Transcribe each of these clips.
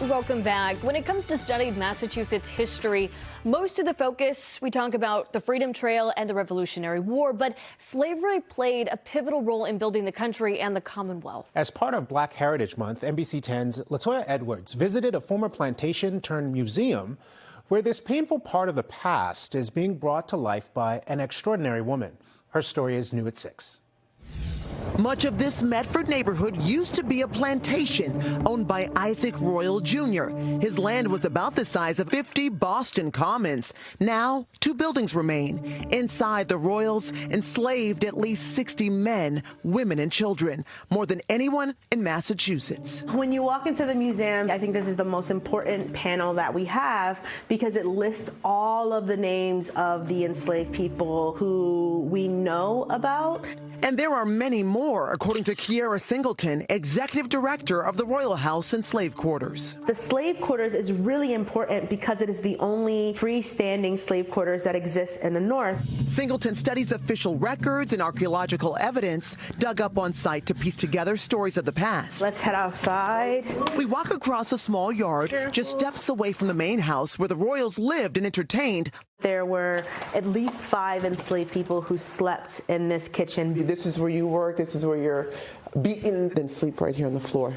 Welcome back. When it comes to studying Massachusetts history, most of the focus, we talk about the Freedom Trail and the Revolutionary War, but slavery played a pivotal role in building the country and the Commonwealth. As part of Black Heritage Month, NBC 10's Latoya Edwards visited a former plantation turned museum where this painful part of the past is being brought to life by an extraordinary woman. Her story is new at 6. Much of this Medford neighborhood used to be a plantation owned by Isaac Royall Jr. His land was about the size of 50 Boston Commons. Now, 2 buildings remain. Inside, the Royalls enslaved at least 60 men, women, and children, more than anyone in Massachusetts. When you walk into the museum, I think this is the most important panel that we have because it lists all of the names of the enslaved people who we know about. And there are many more, according to Kiera Singleton, executive director of the Royall House and Slave Quarters. The slave quarters is really important because it is the only freestanding slave quarters that exists in the North. Singleton studies official records and archaeological evidence dug up on site to piece together stories of the past. Let's head outside. We walk across a small yard, just steps away from the main house where the Royals lived and entertained. There were at least 5 enslaved people who slept in this kitchen. This is where you work, this is where you're beaten, then sleep right here on the floor.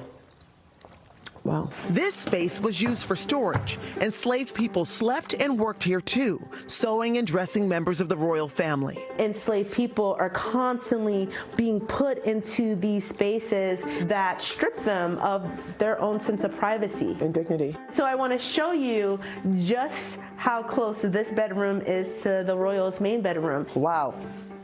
Wow. This space was used for storage. Enslaved people slept and worked here too, sewing and dressing members of the royal family. Enslaved people are constantly being put into these spaces that strip them of their own sense of privacy And dignity. So I want to show you just how close this bedroom is to the Royals' main bedroom. Wow.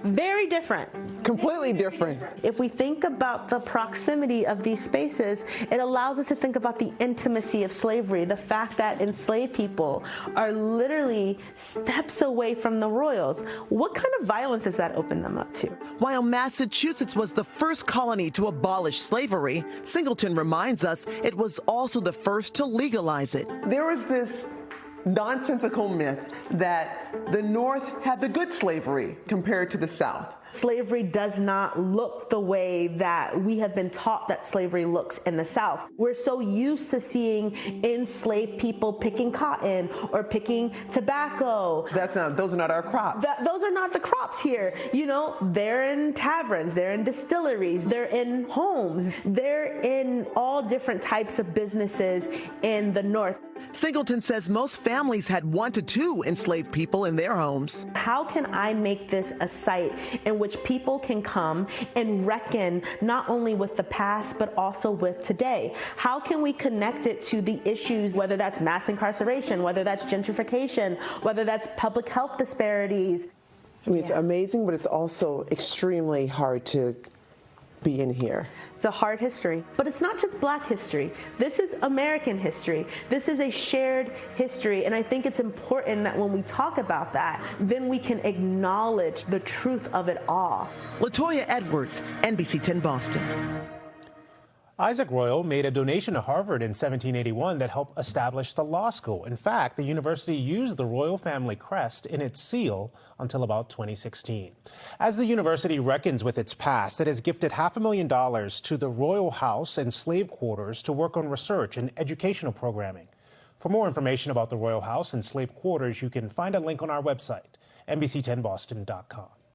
Very different. Completely different. If we think about the proximity of these spaces, it allows us to think about the intimacy of slavery, the fact that enslaved people are literally steps away from the Royals. What kind of violence does that open them up to? While Massachusetts was the first colony to abolish slavery, Singleton reminds us it was also the first to legalize it. There was this nonsensical myth that the North had the good slavery compared to the South. Slavery does not look the way that we have been taught that slavery looks in the South. We're so used to seeing enslaved people picking cotton or picking tobacco. Those are not our crops. Those are not the crops here. You know, they're in taverns, they're in distilleries, they're in homes, they're in all different types of businesses in the North. Singleton says most families had 1 to 2 enslaved people in their homes. How can I make this a site in which people can come and reckon not only with the past but also with today? How can we connect it to the issues, whether that's mass incarceration, whether that's gentrification, whether that's public health disparities? I mean, it's amazing, but it's also extremely hard to be in here. It's a hard history, but it's not just Black history. This is American history. This is a shared history, and I think it's important that when we talk about that, then we can acknowledge the truth of it all. Latoya Edwards, NBC 10 Boston. Isaac Royall made a donation to Harvard in 1781 that helped establish the law school. In fact, the university used the royal family crest in its seal until about 2016. As the university reckons with its past, it has gifted $500,000 to the Royall House and Slave Quarters to work on research and educational programming. For more information about the Royall House and Slave Quarters, you can find a link on our website, NBC10boston.com.